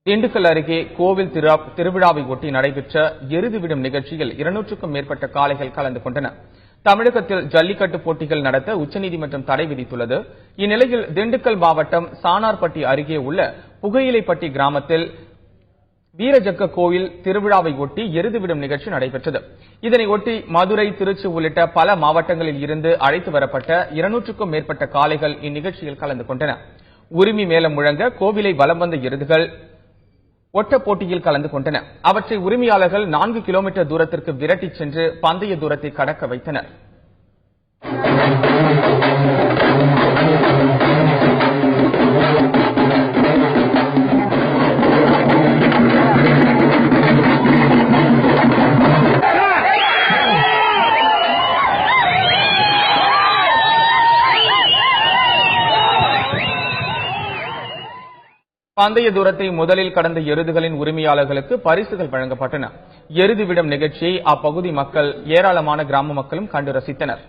திண்டுக்கல் அருகே கோவில் திருவிழாவை ஒட்டி நடைபெற்ற எருதுவிடும் நிகழ்ச்சியில் 200க்கும் மேற்பட்ட காளைகள் கலந்து கொண்டன. தமிழகத்தில் ஜல்லிக்கட்டு போட்டிகள் நடத்த உச்சநீதிமன்றம் தடை விதித்துள்ளது. இந்நிலையில் திண்டுக்கல் மாவட்டம் சானார்பட்டி அருகே உள்ள புகையிலைப்பட்டி கிராமத்தில் வீரஜக்க கோயில் திருவிழாவை ஒட்டி எருதுவிடும் நிகழ்ச்சி நடைபெற்றது. இதனையொட்டி மதுரை, திருச்சி உள்ளிட்ட பல மாவட்டங்களில் இருந்து அழைத்து வரப்பட்ட 200க்கும் மேற்பட்ட காளைகள் இந்நிகழ்ச்சியில் கலந்து கொண்டன. உரிமை மேளம் முழங்க கோவிலை வலம் வந்த எருதுகள் ஒட்ட போட்டியில் கலந்து கொண்டன. அவற்றை உரிமையாளர்கள் 4 கிலோமீட்டர் தூரத்திற்கு விரட்டிச் சென்று பந்தய தூரத்தை கடக்க வைத்தனர். பந்தய தூரத்தை முதலில் கடந்த எருதுகளின் உரிமையாளர்களுக்கு பரிசுகள் வழங்கப்பட்டன. எருதுவிடும் நிகழ்ச்சியை அப்பகுதி மக்கள், ஏராளமான கிராம மக்களும் கண்டு ரசித்தனர்.